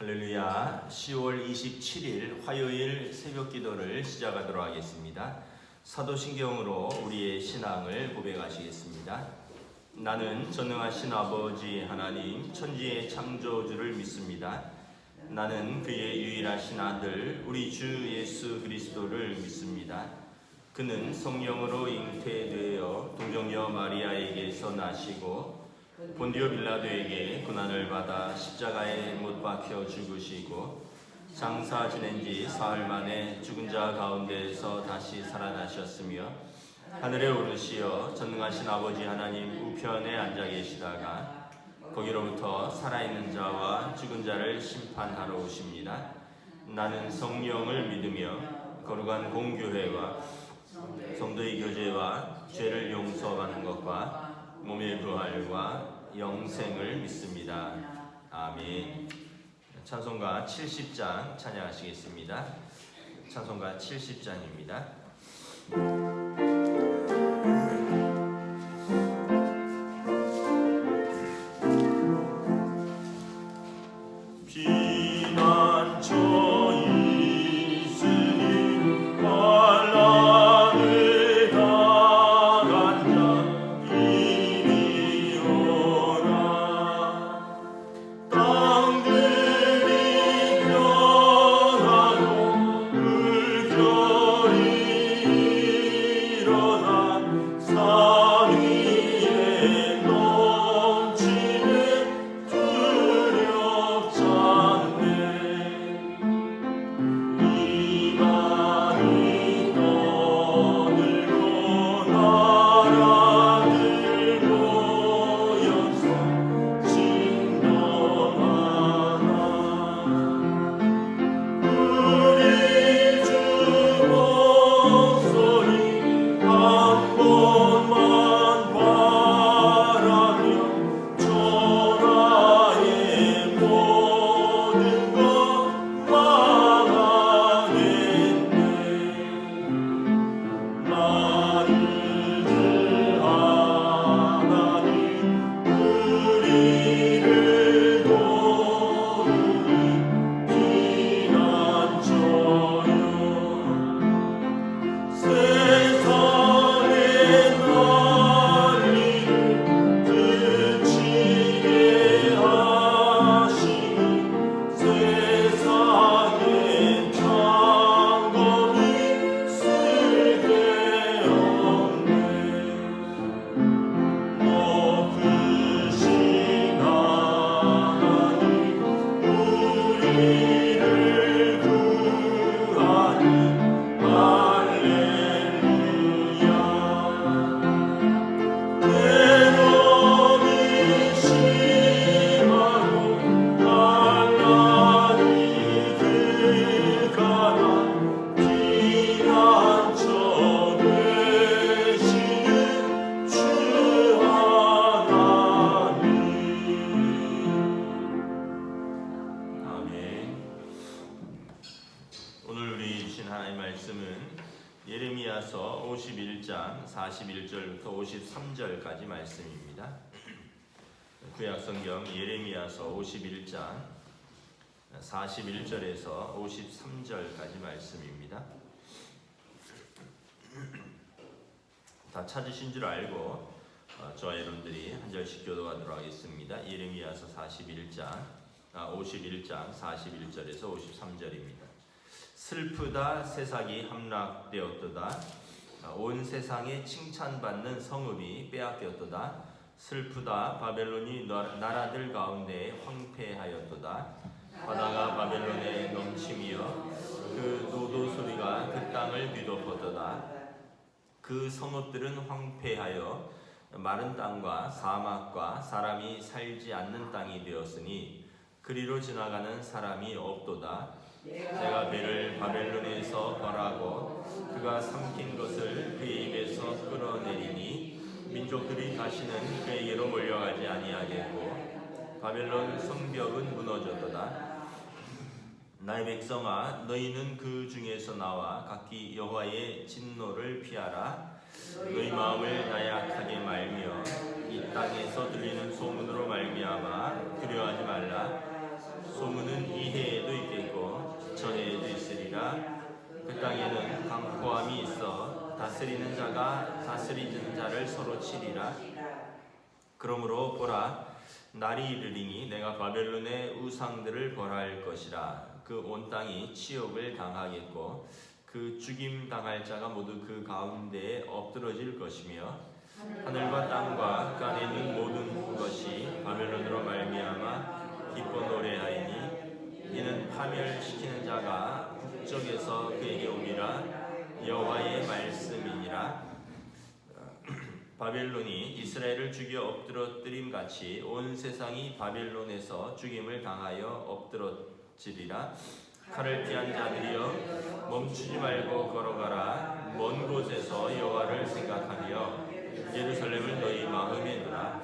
할렐루야. 10월 27일 화요일 새벽 기도를 시작하도록 하겠습니다. 사도신경으로 우리의 신앙을 고백하시겠습니다. 나는 전능하신 아버지 하나님 천지의 창조주를 믿습니다. 나는 그의 유일하신 아들 우리 주 예수 그리스도를 믿습니다. 그는 성령으로 잉태되어 동정녀 마리아에게서 나시고 본디오 빌라도에게 고난을 받아 십자가에 못 박혀 죽으시고 장사 지낸 지 사흘 만에 죽은 자 가운데에서 다시 살아나셨으며 하늘에 오르시어 전능하신 아버지 하나님 우편에 앉아 계시다가 거기로부터 살아있는 자와 죽은 자를 심판하러 오십니다. 나는 성령을 믿으며 거룩한 공교회와 성도의 교제와 죄를 용서하는 것과 몸의 부활과 영생을 믿습니다. 아멘. 찬송가 70장 찬양하시겠습니다. 찬송가 70장입니다. 예레미야서 51장 41절부터 53절까지 말씀입니다. 구약성경 예레미야서 51장 41절에서 53절까지 말씀입니다. 다 찾으신 줄 알고 저와 여러분들이 한 절씩 교도하도록 하겠습니다. 예레미야서 51장 41절에서 53절입니다. 슬프다 세상이 함락되었도다. 온 세상에 칭찬받는 성읍이 빼앗겼도다. 슬프다 바벨론이 나라들 가운데 황폐하였도다. 바다가 바벨론에 넘치며 그 노도 소리가 그 땅을 뒤덮었도다. 그 성읍들은 황폐하여 마른 땅과 사막과 사람이 살지 않는 땅이 되었으니 그리로 지나가는 사람이 없도다. 내가 배를 바벨론에서 벌하고 그가 삼킨 것을 그의 입에서 끌어내리니 민족들이 다시는 그에게로 몰려가지 아니하겠고 바벨론 성벽은 무너졌도다. 나의 백성아 너희는 그 중에서 나와 각기 여호와의 진노를 피하라. 너희 마음을 나약하게 말며 이 땅에서 들리는 소문으로 말미암아 두려워하지 말라. 소문은 이해 치리라. 그러므로 보라, 날이 이르리니 내가 바벨론의 우상들을 벌할 것이라. 그 온 땅이 치욕을 당하겠고 그 죽임 당할 자가 모두 그 가운데에 엎드러질 것이며 하늘과 땅과 그 안에 있는 모든 것이 바벨론으로 말미암아 기뻐 노래하이니 이는 파멸시키는 자가 북쪽에서 그에게 오리라. 여호와의 말씀이니라. 바벨론이 이스라엘을 죽여 엎드러뜨림 같이 온 세상이 바벨론에서 죽임을 당하여 엎드러지리라. 칼을 피한 자들이여 멈추지 말고 걸어가라. 먼 곳에서 여호와를 생각하며 예루살렘을 너희 마음에 두라.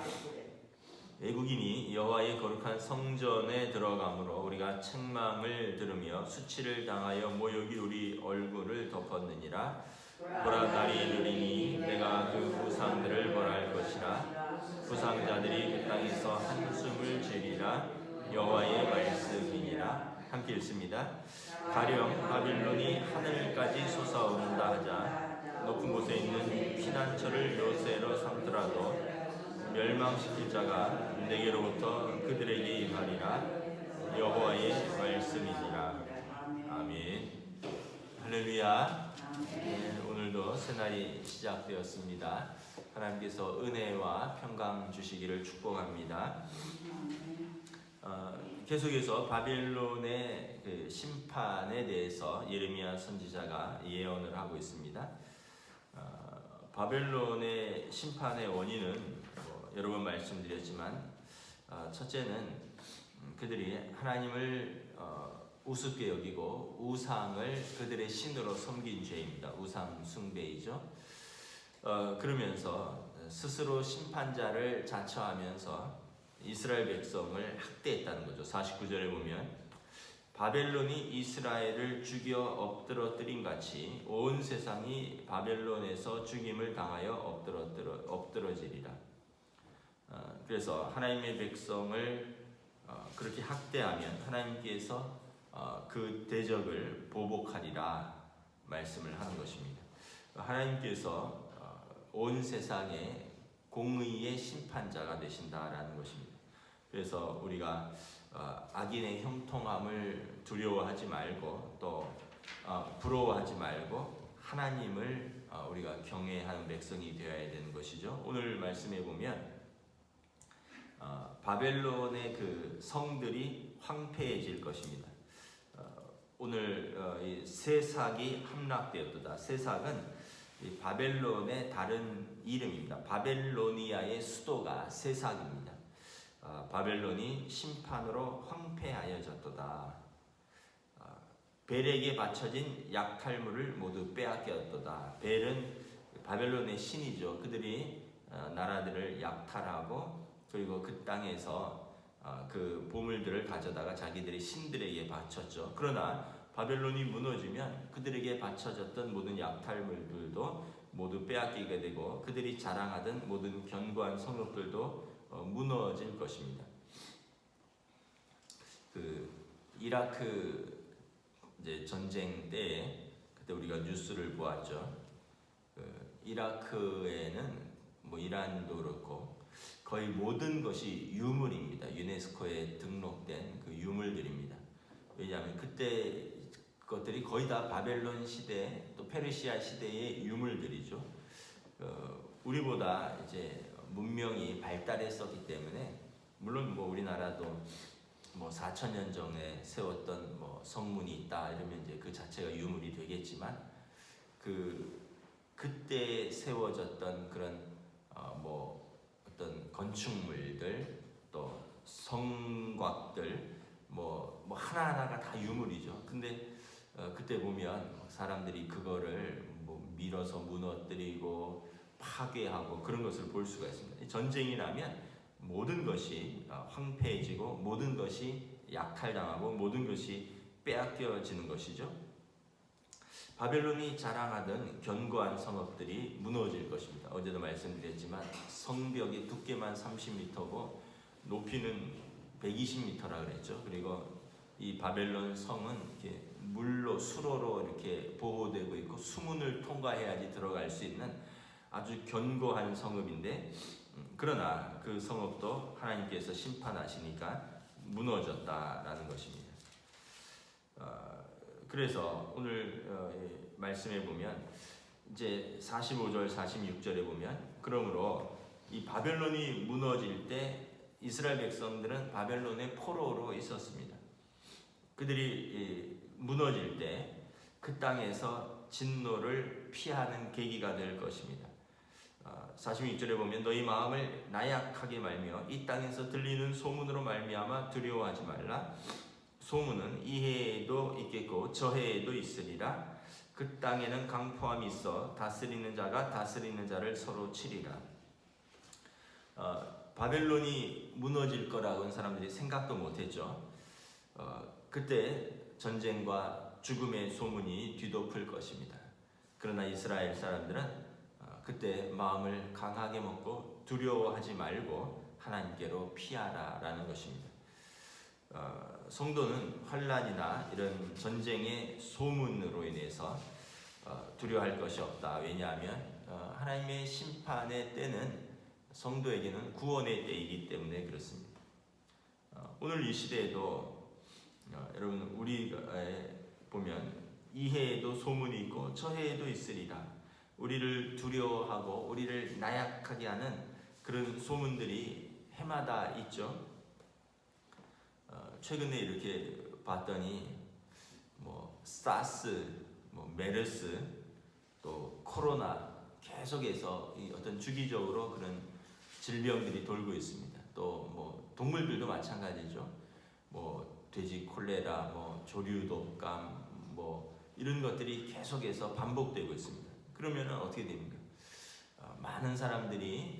외국인이 여호와의 거룩한 성전에 들어가므로 우리가 책망을 들으며 수치를 당하여 모욕이 우리 얼굴을 덮었느니라. 보라, 날이 이르리니 내가 그 우상들을 벌할 것이라. 우상자들이 그 땅에서 한숨을 지리라. 여호와의 말씀이니라. 함께 읽습니다. 가령 바빌론이 하늘까지 솟아오른다 하자. 높은 곳에 있는 피난처를 요새로 삼더라도 멸망시킬 자가 내게로부터 그들에게 임하리라. 여호와의 말씀이니라. 아멘. 할렐루야. 오늘도 새날이 시작되었습니다. 하나님께서 은혜와 평강 주시기를 축복합니다. 계속해서 바벨론의 그 심판에 대해서 예레미야 선지자가 예언을 하고 있습니다. 바벨론의 심판의 원인은 여러 번 말씀드렸지만 첫째는 그들이 하나님을 우습게 여기고 우상을 그들의 신으로 섬긴 죄입니다. 우상 숭배이죠. 그러면서 스스로 심판자를 자처하면서 이스라엘 백성을 학대했다는 거죠. 49절에 보면 바벨론이 이스라엘을 죽여 엎드러뜨린 같이 온 세상이 바벨론에서 죽임을 당하여 엎드러지리라. 그래서 하나님의 백성을 그렇게 학대하면 하나님께서 그 대적을 보복하리라 말씀을 하는 것입니다. 하나님께서 온 세상에 공의의 심판자가 되신다라는 것입니다. 그래서 우리가 악인의 형통함을 두려워하지 말고 또 부러워하지 말고 하나님을 우리가 경외하는 백성이 되어야 되는 것이죠. 오늘 말씀해 보면 바벨론의 그 성들이 황폐해질 것입니다. 오늘 이 세삭이 함락되었도다. 세삭은 이 바벨론의 다른 이름입니다. 바벨로니아의 수도가 세삭입니다. 바벨론이 심판으로 황폐하여졌도다. 벨에게 바쳐진 약탈물을 모두 빼앗겼도다. 벨은 바벨론의 신이죠. 그들이 나라들을 약탈하고 그리고 그 땅에서 그 보물들을 가져다가 자기들의 신들에게 바쳤죠. 그러나 바벨론이 무너지면 그들에게 바쳐졌던 모든 약탈물들도 모두 빼앗기게 되고 그들이 자랑하던 모든 견고한 성읍들도 무너질 것입니다. 그 이라크 이제 전쟁 때에 그때 우리가 뉴스를 보았죠. 그 이라크에는 뭐 이란도 그렇고 거의 모든 것이 유물입니다. 유네스코에 등록된 그 유물들입니다. 왜냐하면 그때 그것들이 거의 다 바벨론 시대 또 페르시아 시대의 유물들이죠. 우리보다 이제 문명이 발달했었기 때문에 물론 뭐 우리나라도 뭐 4,000년 전에 세웠던 뭐 성문이 있다 이러면 이제 그 자체가 유물이 되겠지만 그때 세워졌던 그런 뭐 어떤 건축물들 또 성곽들 뭐 하나하나가 다 유물이죠. 근데 그때 보면 사람들이 그거를 뭐 밀어서 무너뜨리고 파괴하고 그런 것을 볼 수가 있습니다. 전쟁이 나면 모든 것이 황폐해지고 모든 것이 약탈당하고 모든 것이 빼앗겨지는 것이죠. 바벨론이 자랑하던 견고한 성읍들이 무너질 것입니다. 어제도 말씀드렸지만 성벽의 두께만 30m고 높이는 120m라 그랬죠. 그리고 이 바벨론 성은 이렇게 물로 수로로 이렇게 보호되고 있고 수문을 통과해야지 들어갈 수 있는 아주 견고한 성읍인데 그러나 그 성읍도 하나님께서 심판하시니까 무너졌다라는 것입니다. 그래서 오늘 말씀에 보면 이제 45절 46절에 보면 그러므로 이 바벨론이 무너질 때 이스라엘 백성들은 바벨론의 포로로 있었습니다. 그들이 무너질 때 그 땅에서 진노를 피하는 계기가 될 것입니다. 46절에 보면 너희 마음을 나약하게 말며 이 땅에서 들리는 소문으로 말미암아 두려워하지 말라. 소문은 이 해에도 있겠고 저 해에도 있으리라. 그 땅에는 강포함이 있어 다스리는 자가 다스리는 자를 서로 치리라. 바벨론이 무너질 거라고는 사람들이 생각도 못했죠. 그때 전쟁과 죽음의 소문이 뒤덮을 것입니다. 그러나 이스라엘 사람들은 그때 마음을 강하게 먹고 두려워하지 말고 하나님께로 피하라라는 것입니다. 성도는 환난이나 이런 전쟁의 소문으로 인해서 두려워할 것이 없다. 왜냐하면 하나님의 심판의 때는 성도에게는 구원의 때이기 때문에 그렇습니다. 오늘 이 시대에도 여러분 우리가 보면 이 해에도 소문이 있고 저 해에도 있으리라. 우리를 두려워하고 우리를 나약하게 하는 그런 소문들이 해마다 있죠. 최근에 이렇게 봤더니 뭐 사스, 뭐 메르스, 또 코로나 계속해서 이 어떤 주기적으로 그런 질병들이 돌고 있습니다. 또 뭐 동물들도 마찬가지죠. 뭐 돼지 콜레라, 뭐 조류 독감, 뭐 이런 것들이 계속해서 반복되고 있습니다. 그러면은 어떻게 됩니까? 많은 사람들이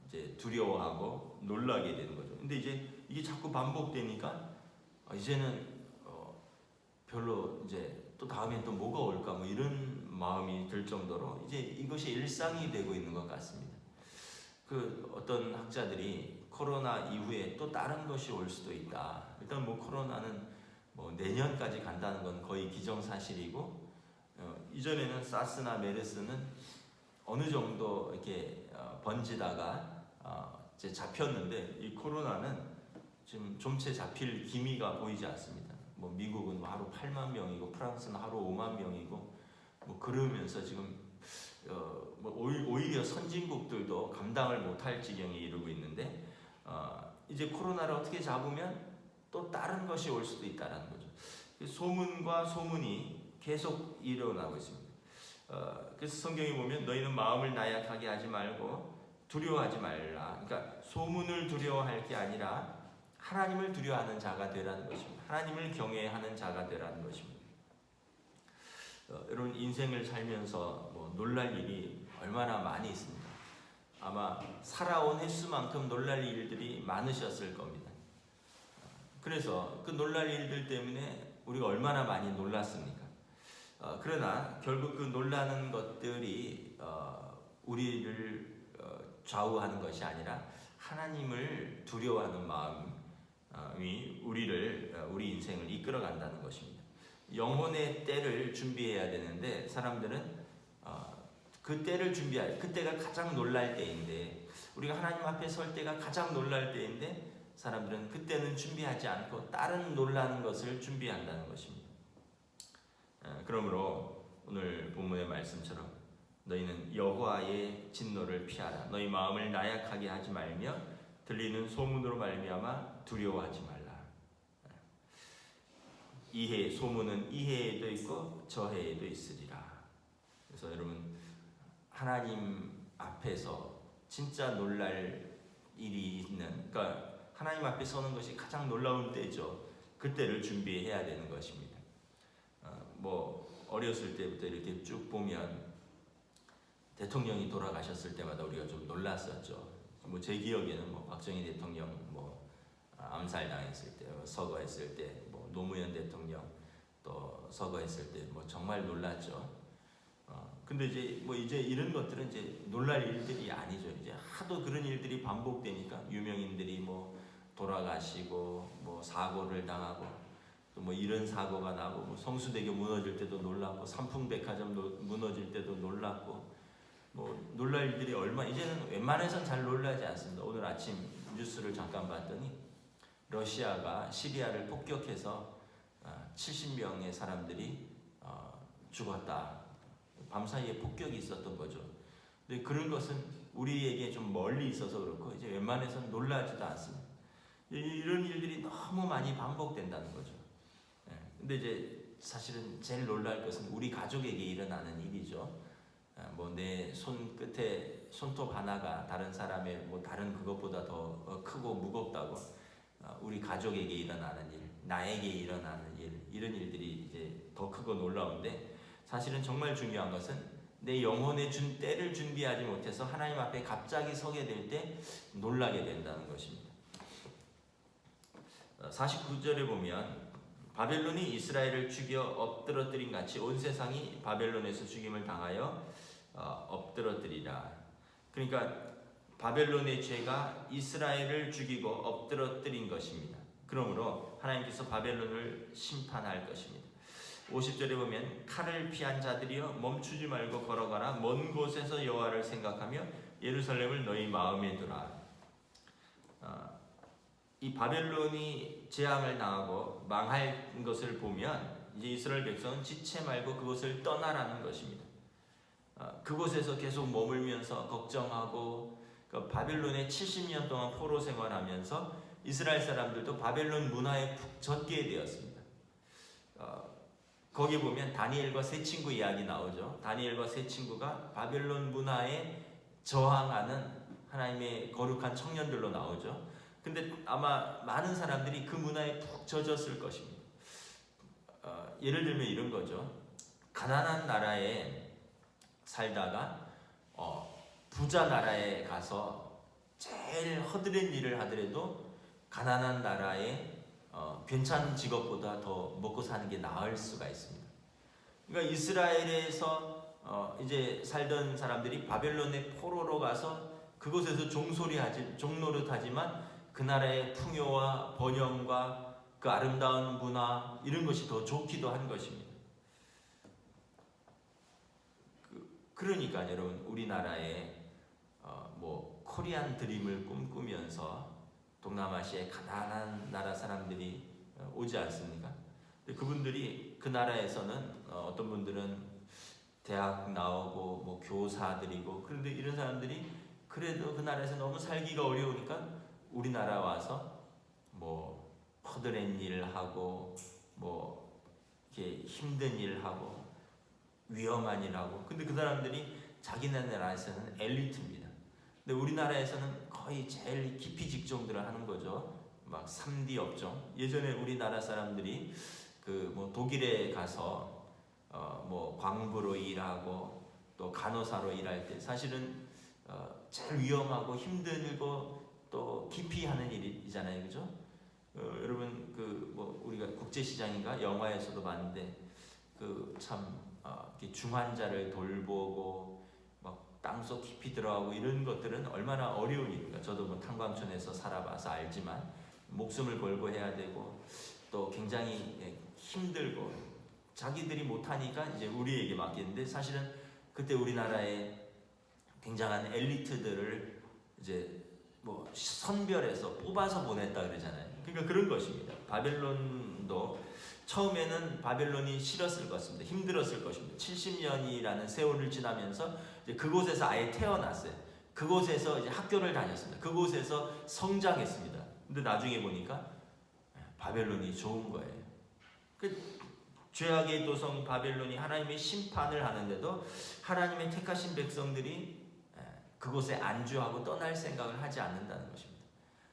이제 두려워하고 놀라게 되는 거죠. 근데 이제 이게 자꾸 반복되니까 이제는 별로 이제 또 다음엔 또 뭐가 올까 뭐 이런 마음이 들 정도로 이제 이것이 일상이 되고 있는 것 같습니다. 그 어떤 학자들이 코로나 이후에 또 다른 것이 올 수도 있다. 일단 뭐 코로나는 뭐 내년까지 간다는 건 거의 기정사실이고 이전에는 사스나 메르스는 어느 정도 이렇게 번지다가 이제 잡혔는데 이 코로나는 지금 좀채 잡힐 기미가 보이지 않습니다. 뭐 미국은 뭐 하루 8만 명이고 프랑스는 하루 5만 명이고 뭐 그러면서 지금 뭐 오히려 선진국들도 감당을 못할 지경에 이르고 있는데 이제 코로나를 어떻게 잡으면 또 다른 것이 올 수도 있다는 거죠. 소문과 소문이 계속 일어나고 있습니다. 그래서 성경에 보면 너희는 마음을 나약하게 하지 말고 두려워하지 말라. 그러니까 소문을 두려워할 게 아니라 하나님을 두려워하는 자가 되라는 것입니다. 하나님을 경외하는 자가 되라는 것입니다. 여러분 인생을 살면서 뭐 놀랄 일이 얼마나 많이 있습니다. 아마 살아온 횟수만큼 놀랄 일들이 많으셨을 겁니다. 그래서 그 놀랄 일들 때문에 우리가 얼마나 많이 놀랐습니까? 그러나 결국 그 놀라는 것들이 우리를 좌우하는 것이 아니라 하나님을 두려워하는 마음이 우리 인생을 이끌어간다는 것입니다. 영혼의 때를 준비해야 되는데 사람들은 그 때를 준비할 그때가 가장 놀랄 때인데 우리가 하나님 앞에 설 때가 가장 놀랄 때인데 사람들은 그때는 준비하지 않고 다른 놀라는 것을 준비한다는 것입니다. 그러므로 오늘 본문의 말씀처럼 너희는 여호와의 진노를 피하라. 너희 마음을 나약하게 하지 말며 들리는 소문으로 말미암아 두려워하지 말라. 이해 소문은 이해에도 있고 저해에도 있으리라. 그래서 여러분 하나님 앞에서 진짜 놀랄 일이 있는, 그러니까 하나님 앞에 서는 것이 가장 놀라운 때죠. 그때를 준비해야 되는 것입니다. 뭐 어렸을 때부터 이렇게 쭉 보면 대통령이 돌아가셨을 때마다 우리가 좀 놀랐었죠. 뭐 제 기억에는 뭐 박정희 대통령 뭐 암살당했을 때, 서거했을 때, 뭐 노무현 대통령 또 서거했을 때 뭐 정말 놀랐죠. 근데 이제 이런 것들은 이제 놀랄 일들이 아니죠. 이제 하도 그런 일들이 반복되니까 유명인들이 뭐 돌아가시고 뭐 사고를 당하고 또 뭐 이런 사고가 나고 뭐 성수대교 무너질 때도 놀랐고 삼풍백화점 무너질 때도 놀랐고 뭐 놀랄 일들이 이제는 웬만해선 잘 놀라지 않습니다. 오늘 아침 뉴스를 잠깐 봤더니 러시아가 시리아를 폭격해서 70명의 사람들이 죽었다. 밤사이에 폭격이 있었던 거죠. 근데 그런 것은 우리에게 좀 멀리 있어서 그렇고 이제 웬만해선 놀라지도 않습니다. 이런 일들이 너무 많이 반복된다는 거죠. 근데 이제 사실은 제일 놀랄 것은 우리 가족에게 일어나는 일이죠. 뭐 내 손끝에 손톱 하나가 다른 사람의 뭐 다른 그것보다 더 크고 무겁다고 우리 가족에게 일어나는 일, 나에게 일어나는 일, 이런 일들이 이제 더 크고 놀라운데 사실은 정말 중요한 것은 내 영혼의 때를 준비하지 못해서 하나님 앞에 갑자기 서게 될 때 놀라게 된다는 것입니다. 49절에 보면 바벨론이 이스라엘을 죽여 엎드러뜨린 같이 온 세상이 바벨론에서 죽임을 당하여 엎드러뜨리라. 그러니까 바벨론의 죄가 이스라엘을 죽이고 엎드러뜨린 것입니다. 그러므로 하나님께서 바벨론을 심판할 것입니다. 50절에 보면 칼을 피한 자들이여 멈추지 말고 걸어가라. 먼 곳에서 여호와를 생각하며 예루살렘을 너희 마음에 두라. 이 바벨론이 재앙을 당하고 망할 것을 보면 이제 이스라엘 백성은 지체 말고 그곳을 떠나라는 것입니다. 그곳에서 계속 머물면서 걱정하고 바벨론에 70년 동안 포로 생활하면서 이스라엘 사람들도 바벨론 문화에 푹 젖게 되었습니다. 거기 보면 다니엘과 세 친구 이야기 나오죠. 다니엘과 세 친구가 바벨론 문화에 저항하는 하나님의 거룩한 청년들로 나오죠. 근데 아마 많은 사람들이 그 문화에 푹 젖었을 것입니다. 예를 들면 이런 거죠. 가난한 나라에 살다가 부자 나라에 가서 제일 허드렛 일을 하더라도 가난한 나라에 괜찮은 직업보다 더 먹고 사는 게 나을 수가 있습니다. 그러니까 이스라엘에서 이제 살던 사람들이 바벨론의 포로로 가서 그곳에서 종노릇하지만 그 나라의 풍요와 번영과 그 아름다운 문화 이런 것이 더 좋기도 한 것입니다. 그러니까 여러분 우리나라에 뭐 코리안 드림을 꿈꾸면서 동남아시아의 가난한 나라 사람들이 오지 않습니까? 근데 그분들이 그 나라에서는 어떤 분들은 대학 나오고 뭐 교사들이고 그런데 이런 사람들이 그래도 그 나라에서 너무 살기가 어려우니까 우리나라 와서 뭐 허드렛 일을 하고 뭐 이렇게 힘든 일을 하고 위험한 일을 하고 근데 그 사람들이 자기네 나라에서는 엘리트입니다. 근데 우리나라에서는 거의 제일 기피 직종들을 하는 거죠. 막 3D 업종. 예전에 우리나라 사람들이 그 뭐 독일에 가서 뭐 광부로 일하고 또 간호사로 일할 때 사실은 제일 위험하고 힘들고 또 기피하는 일이잖아요, 그죠? 여러분 그 뭐 우리가 국제시장인가 영화에서도 봤는데 그 참 중환자를 돌보고 막 땅속 깊이 들어가고 이런 것들은 얼마나 어려운 일인가. 저도 뭐 탄광촌에서 살아봐서 알지만 목숨을 걸고 해야 되고 또 굉장히 힘들고 자기들이 못하니까 이제 우리에게 맡기는데 사실은 그때 우리나라에 굉장한 엘리트들을 이제 뭐 선별해서 뽑아서 보냈다 그러잖아요. 그러니까 그런 것입니다. 바벨론도 처음에는 바벨론이 싫었을 것입니다. 힘들었을 것입니다. 70년이라는 세월을 지나면서 이제 그곳에서 아예 태어났어요. 그곳에서 이제 학교를 다녔습니다. 그곳에서 성장했습니다. 근데 나중에 보니까 바벨론이 좋은 거예요. 그 죄악의 도성 바벨론이 하나님의 심판을 하는데도 하나님의 택하신 백성들이 그곳에 안주하고 떠날 생각을 하지 않는다는 것입니다.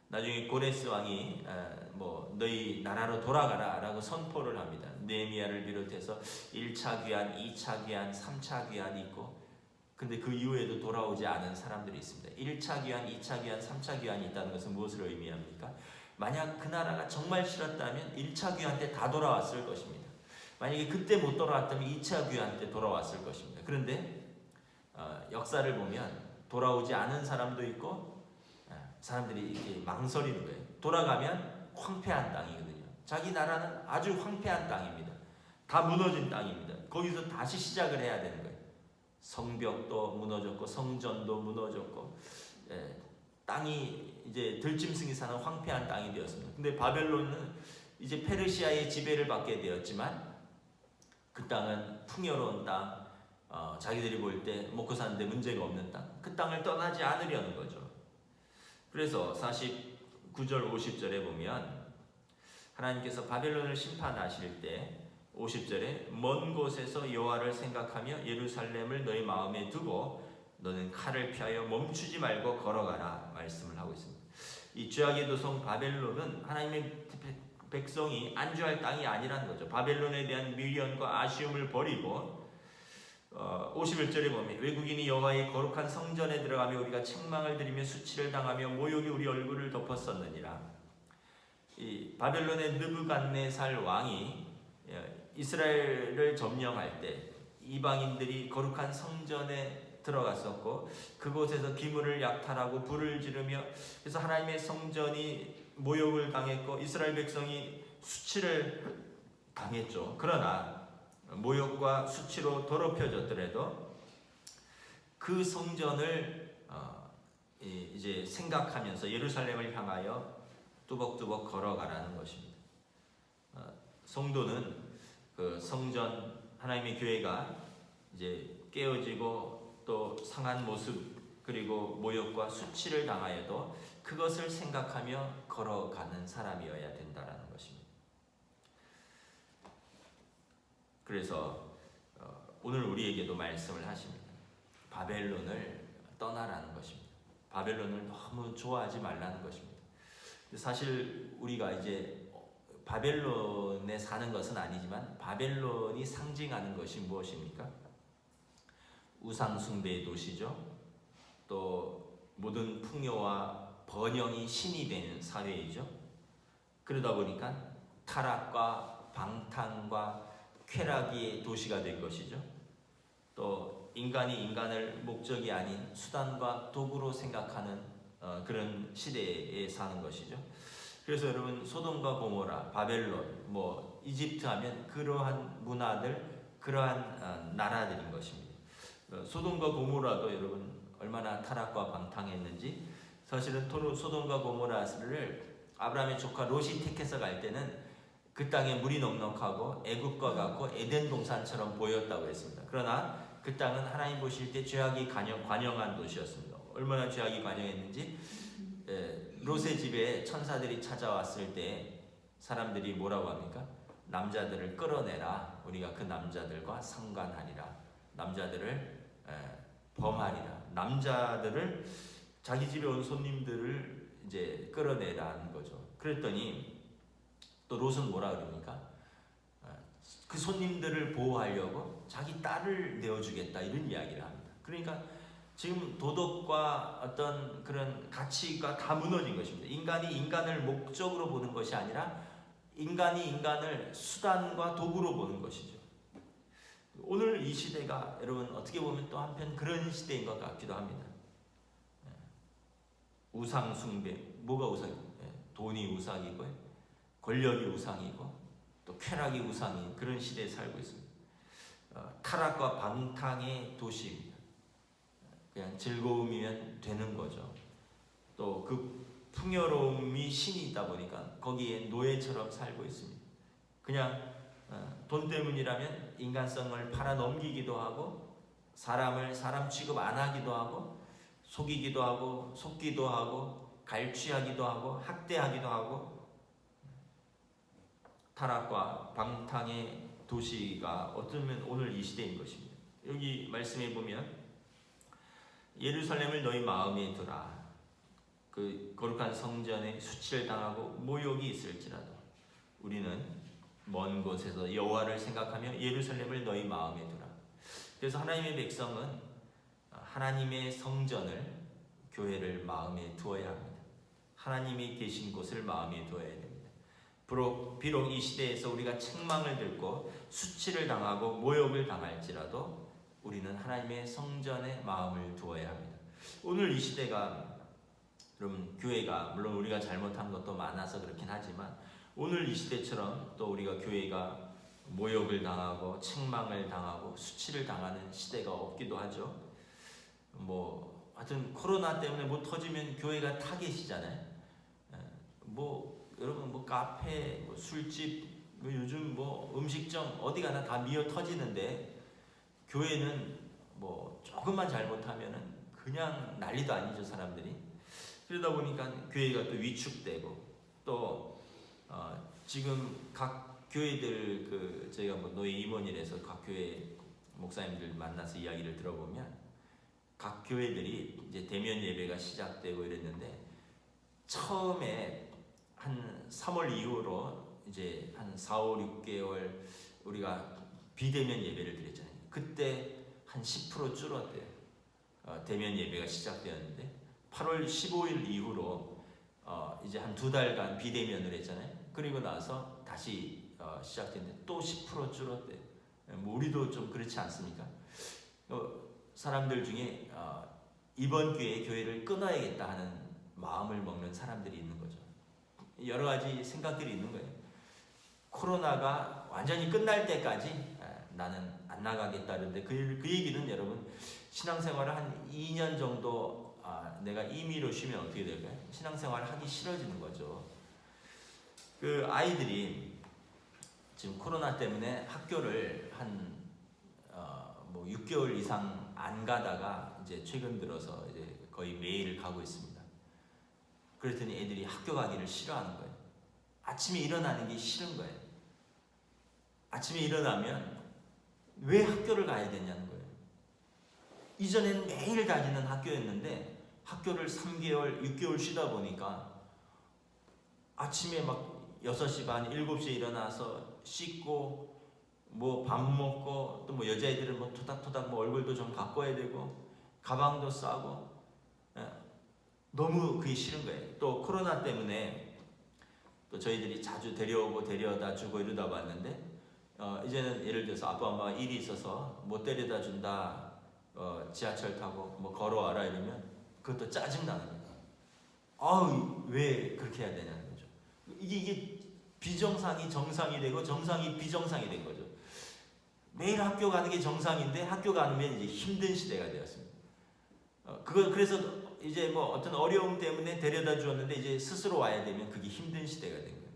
나중에 고레스 왕이 뭐 너희 나라로 돌아가라 라고 선포를 합니다. 느헤미야를 비롯해서 1차 귀환, 2차 귀환, 3차 귀환이 있고 근데 그 이후에도 돌아오지 않은 사람들이 있습니다. 1차 귀환, 2차 귀환, 3차 귀환이 있다는 것은 무엇을 의미합니까? 만약 그 나라가 정말 싫었다면 1차 귀환 때 다 돌아왔을 것입니다. 만약에 그때 못 돌아왔다면 2차 귀환 때 돌아왔을 것입니다. 그런데 역사를 보면 돌아오지 않은 사람도 있고 사람들이 이렇게 망설이는 거예요. 돌아가면 황폐한 땅이거든요. 자기 나라는 아주 황폐한 땅입니다. 다 무너진 땅입니다. 거기서 다시 시작을 해야 되는 거예요. 성벽도 무너졌고 성전도 무너졌고, 땅이 이제 들짐승이 사는 황폐한 땅이 되었습니다. 근데 바벨론은 이제 페르시아의 지배를 받게 되었지만 그 땅은 풍요로운 땅, 자기들이 볼 때 먹고 사는데 문제가 없는 땅, 그 땅을 떠나지 않으려는 거죠. 그래서 49절 50절에 보면 하나님께서 바벨론을 심판하실 때 50절에 먼 곳에서 여호와를 생각하며 예루살렘을 너희 마음에 두고 너는 칼을 피하여 멈추지 말고 걸어가라 말씀을 하고 있습니다. 이 죄악의 도성 바벨론은 하나님의 백성이 안주할 땅이 아니라는 거죠. 바벨론에 대한 미련과 아쉬움을 버리고 51절에 보면 외국인이 여호와의 거룩한 성전에 들어가며 우리가 책망을 드리며 수치를 당하며 모욕이 우리 얼굴을 덮었었느니라. 이 바벨론의 느부갓네살 왕이 이스라엘을 점령할 때 이방인들이 거룩한 성전에 들어갔었고 그곳에서 기물을 약탈하고 불을 지르며, 그래서 하나님의 성전이 모욕을 당했고 이스라엘 백성이 수치를 당했죠. 그러나 모욕과 수치로 더럽혀졌더라도 그 성전을 이제 생각하면서 예루살렘을 향하여 뚜벅뚜벅 걸어가라는 것입니다. 성도는 그 성전, 하나님의 교회가 이제 깨어지고 또 상한 모습 그리고 모욕과 수치를 당하여도 그것을 생각하며 걸어가는 사람이어야 된다라는 것입니다. 그래서 오늘 우리에게도 말씀을 하십니다. 바벨론을 떠나라는 것입니다. 바벨론을 너무 좋아하지 말라는 것입니다. 사실 우리가 이제 바벨론에 사는 것은 아니지만 바벨론이 상징하는 것이 무엇입니까? 우상숭배의 도시죠. 또 모든 풍요와 번영이 신이 되는 사회이죠. 그러다 보니까 타락과 방탕과 쾌락의 도시가 될 것이죠. 또 인간이 인간을 목적이 아닌 수단과 도구로 생각하는 그런 시대에 사는 것이죠. 그래서 여러분 소돔과 고모라, 바벨론, 이집트 하면 그러한 문화들, 그러한 나라들인 것입니다. 소돔과 고모라도 여러분 얼마나 타락과 방탕했는지, 사실은 소돔과 고모라를 아브라함의 조카 롯이 택해서 갈 때는 그 땅에 물이 넉넉하고 애굽과 같고 에덴 동산처럼 보였다고 했습니다. 그러나 그 땅은 하나님 보실 때 죄악이 관영한 도시였습니다. 얼마나 죄악이 관영했는지, 롯의 집에 천사들이 찾아왔을 때 사람들이 뭐라고 합니까? 남자들을 끌어내라. 우리가 그 남자들과 상관하리라. 남자들을 범하리라. 남자들을, 자기 집에 온 손님들을 이제 끌어내라는 거죠. 그랬더니 또 롯은 뭐라 그럽니까? 그 손님들을 보호하려고 자기 딸을 내어주겠다 이런 이야기를 합니다. 그러니까 지금 도덕과 어떤 그런 가치가 다 무너진 것입니다. 인간이 인간을 목적으로 보는 것이 아니라 인간이 인간을 수단과 도구로 보는 것이죠. 오늘 이 시대가 여러분 어떻게 보면 또 한편 그런 시대인 것 같기도 합니다. 우상 숭배, 뭐가 우상이고, 돈이 우상이고, 권력이 우상이고, 또 쾌락이 우상인 그런 시대에 살고 있습니다. 타락과 방탕의 도시입니다. 그냥 즐거움이면 되는 거죠. 또 그 풍요로움이 신이다 보니까 거기에 노예처럼 살고 있습니다. 그냥 돈 때문이라면 인간성을 팔아 넘기기도 하고, 사람 취급 안 하기도 하고, 속이기도 하고, 속기도 하고, 갈취하기도 하고, 학대하기도 하고, 타락과 방탕의 도시가 어쩌면 오늘 이 시대인 것입니다. 여기 말씀해 보면 예루살렘을 너희 마음에 두라. 그 거룩한 성전에 수치를 당하고 모욕이 있을지라도 우리는 먼 곳에서 여호와를 생각하며 예루살렘을 너희 마음에 두라. 그래서 하나님의 백성은 하나님의 성전을, 교회를 마음에 두어야 합니다. 하나님이 계신 곳을 마음에 두어야 됩니다. 비록 이 시대에서 우리가 책망을 듣고 수치를 당하고 모욕을 당할지라도 우리는 하나님의 성전에 마음을 두어야 합니다. 오늘 이 시대가, 여러분, 교회가 물론 우리가 잘못한 것도 많아서 그렇긴 하지만 오늘 이 시대처럼 또 우리가 교회가 모욕을 당하고 책망을 당하고 수치를 당하는 시대가 없기도 하죠. 뭐 하여튼 코로나 때문에 뭐 터지면 교회가 타겟이잖아요. 여러분 뭐 카페, 뭐 술집, 뭐 요즘 뭐 음식점 어디 가나 다 미어 터지는데 교회는 뭐 조금만 잘못하면은 그냥 난리도 아니죠, 사람들이. 그러다 보니까 교회가 또 위축되고 또 지금 각 교회들 저희가 뭐 노예 임원이라서 각 교회 목사님들 만나서 이야기를 들어보면 각 교회들이 이제 대면 예배가 시작되고 이랬는데 처음에 한 3월 이후로 이제 한 4, 5, 6개월 우리가 비대면 예배를 드렸잖아요. 그때 한 10% 줄었대요. 대면 예배가 시작되었는데 8월 15일 이후로 이제 한 2달간 비대면을 했잖아요. 그리고 나서 다시 시작됐는데 또 10% 줄었대요. 뭐 우리도 좀 그렇지 않습니까? 사람들 중에 이번 기회에 교회를 끊어야겠다 하는 마음을 먹는 사람들이 있는 거죠. 여러 가지 생각들이 있는 거예요. 코로나가 완전히 끝날 때까지 나는 안 나가겠다는데 그 얘기는 여러분 신앙생활을 한 2년 정도 내가 임의로 쉬면 어떻게 될까요? 신앙생활을 하기 싫어지는 거죠. 그 아이들이 지금 코로나 때문에 학교를 한 뭐 6개월 이상 안 가다가 이제 최근 들어서 이제 거의 매일 가고 있습니다. 그랬더니 애들이 학교 가기를 싫어하는 거예요. 아침에 일어나는 게 싫은 거예요. 아침에 일어나면 왜 학교를 가야 되냐는 거예요. 이전에는 매일 다니는 학교였는데 학교를 3개월, 6개월 쉬다 보니까 아침에 막 6시 반, 7시에 일어나서 씻고 뭐 밥 먹고 또 뭐 여자애들은 뭐 토닥토닥 뭐 얼굴도 좀 가꿔야 되고 가방도 싸고 너무 그게 싫은 거예요. 또 코로나 때문에 또 저희들이 자주 데려오고 데려다 주고 이러다 봤는데 이제는 예를 들어서 아빠 엄마가 일이 있어서 못 데려다 준다, 지하철 타고 뭐 걸어와라 이러면 그것도 짜증나는 거예요. 아우 왜 그렇게 해야 되냐는 거죠. 이게 비정상이 정상이 되고 정상이 비정상이 된 거죠. 매일 학교 가는 게 정상인데 학교 가면 이제 힘든 시대가 되었습니다. 그래서 이제 뭐 어떤 어려움 때문에 데려다 주었는데 이제 스스로 와야 되면 그게 힘든 시대가 된 거예요.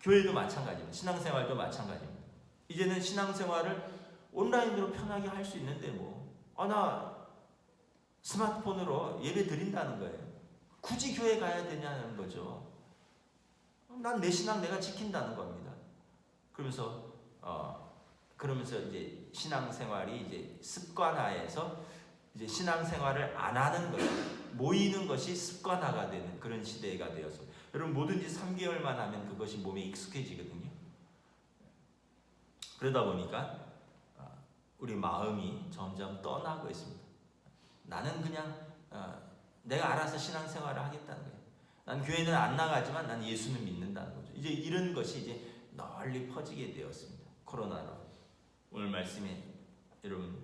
교회도 마찬가지입니다. 신앙생활도 마찬가지입니다. 이제는 신앙생활을 온라인으로 편하게 할 수 있는데 나 스마트폰으로 예배 드린다는 거예요. 굳이 교회 가야 되냐는 거죠. 난 내 신앙 내가 지킨다는 겁니다. 그러면서 이제 신앙생활이 이제 습관화해서 이제 신앙생활을 안 하는 것, 모이는 것이 습관화가 되는 그런 시대가 되어서 여러분 뭐든지 3개월만 하면 그것이 몸에 익숙해지거든요. 그러다 보니까 우리 마음이 점점 떠나고 있습니다. 나는 그냥 내가 알아서 신앙생활을 하겠다는 거예요. 난 교회는 안 나가지만 난 예수는 믿는다는 거죠. 이제 이런 것이 이제 널리 퍼지게 되었습니다. 코로나로. 오늘 말씀에 여러분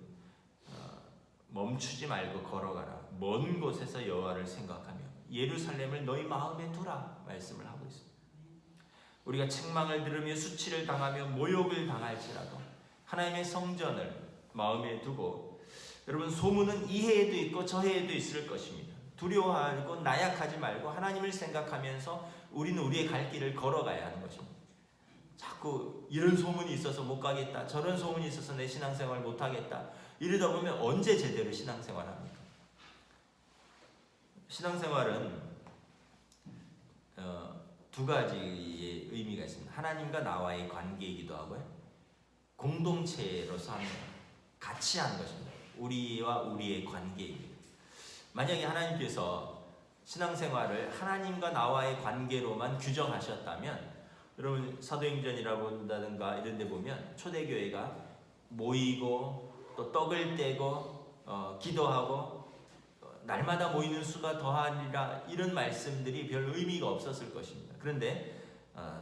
멈추지 말고 걸어가라. 먼 곳에서 여호와를 생각하며 예루살렘을 너희 마음에 두라 말씀을 하고 있습니다. 우리가 책망을 들으며 수치를 당하며 모욕을 당할지라도 하나님의 성전을 마음에 두고 여러분 소문은 이 해에도 있고 저 해에도 있을 것입니다. 두려워하고 나약하지 말고 하나님을 생각하면서 우리는 우리의 갈 길을 걸어가야 하는 것입니다. 자꾸 이런 소문이 있어서 못 가겠다, 저런 소문이 있어서 내 신앙생활 못 하겠다 이러다 보면 언제 제대로 신앙생활 합니까? 신앙생활은 두 가지의 의미가 있습니다. 하나님과 나와의 관계이기도 하고요, 공동체로서 하는 같이 하는 것입니다. 우리와 우리의 관계입니다. 만약에 하나님께서 신앙생활을 하나님과 나와의 관계로만 규정하셨다면 여러분 사도행전이라 본다든가 이런 데 보면 초대교회가 모이고 또 떡을 떼고 기도하고 날마다 모이는 수가 더하리라 이런 말씀들이 별 의미가 없었을 것입니다. 그런데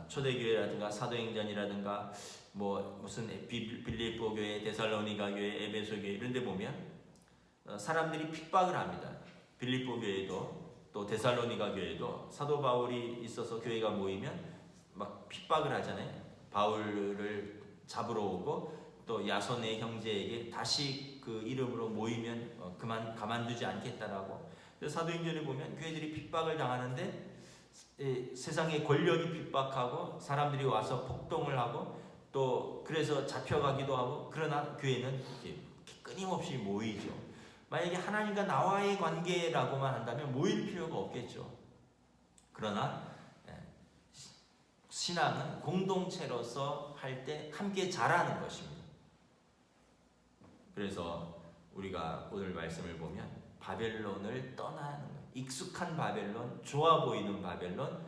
초대교회라든가 사도행전이라든가 뭐 무슨 빌립보 교회, 데살로니가 교회, 에베소 교회 이런 데 보면 사람들이 핍박을 합니다. 빌립보 교회도 또 데살로니가 교회도 사도 바울이 있어서 교회가 모이면 막 핍박을 하잖아요. 바울을 잡으러 오고 또 야손의 형제에게 다시 그 이름으로 모이면 가만두지 않겠다라고. 그래서 사도행전에 보면 교회들이 핍박을 당하는데 세상의 권력이 핍박하고 사람들이 와서 폭동을 하고 또 그래서 잡혀가기도 하고, 그러나 교회는 끊임없이 모이죠. 만약에 하나님과 나와의 관계라고만 한다면 모일 필요가 없겠죠. 그러나 신앙은 공동체로서 할 때 함께 자라는 것입니다. 그래서 우리가 오늘 말씀을 보면 바벨론을 떠나는 거예요. 익숙한 바벨론, 좋아 보이는 바벨론,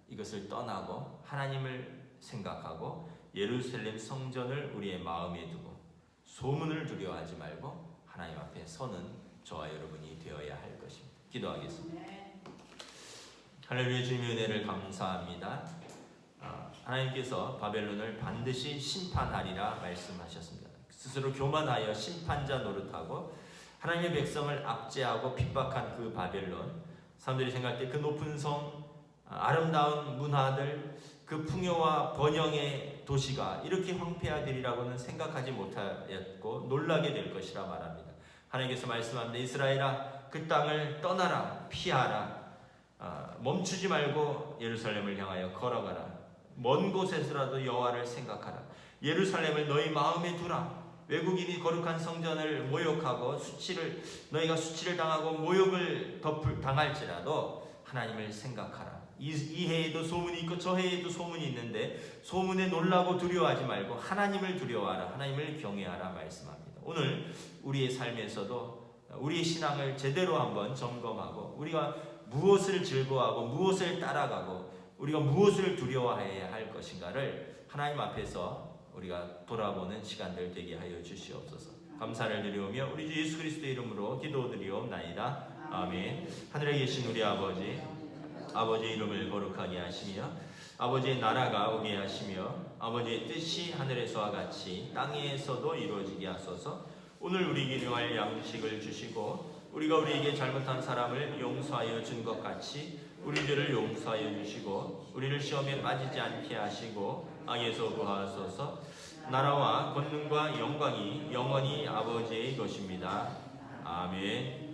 이것을 떠나고 하나님을 생각하고 예루살렘 성전을 우리의 마음에 두고 소문을 두려워하지 말고 하나님 앞에 서는 저와 여러분이 되어야 할 것입니다. 기도하겠습니다. 할렐루야. 주님의 은혜를 감사합니다. 하나님께서 바벨론을 반드시 심판하리라 말씀하셨습니다. 스스로 교만하여 심판자 노릇하고 하나님의 백성을 압제하고 핍박한 그 바벨론, 사람들이 생각할 때 그 높은 성, 아름다운 문화들, 그 풍요와 번영의 도시가 이렇게 황폐하되리라고는 생각하지 못하였고 놀라게 될 것이라 말합니다. 하나님께서 말씀합니다. 이스라엘아, 그 땅을 떠나라, 피하라. 멈추지 말고 예루살렘을 향하여 걸어가라. 먼 곳에서라도 여호와를 생각하라. 예루살렘을 너희 마음에 두라. 외국인이 거룩한 성전을 모욕하고 너희가 수치를 당하고 모욕을 당할지라도 하나님을 생각하라. 이 해에도 소문이 있고 저 해에도 소문이 있는데 소문에 놀라고 두려워하지 말고 하나님을 두려워하라. 하나님을 경외하라 말씀합니다. 오늘 우리의 삶에서도 우리의 신앙을 제대로 한번 점검하고 우리가 무엇을 즐거워하고 무엇을 따라가고 우리가 무엇을 두려워해야 할 것인가를 하나님 앞에서 우리가 돌아보는 시간들 되게 하여 주시옵소서. 감사를 드리오며 우리 주 예수 그리스도의 이름으로 기도드리옵나이다. 아멘. 하늘에 계신 우리 아버지의 이름을 거룩하게 하시며 아버지의 나라가 오게 하시며 아버지의 뜻이 하늘에서와 같이 땅에서도 이루어지게 하소서. 오늘 우리에게 일용할 양식을 주시고 우리가 우리에게 잘못한 사람을 용서하여 준 것 같이 우리 죄를 용서하여 주시고 우리를 시험에 빠지지 않게 하시고 악에서 구하소서. 나라와 권능과 영광이 영원히 아버지의 것입니다. 아멘.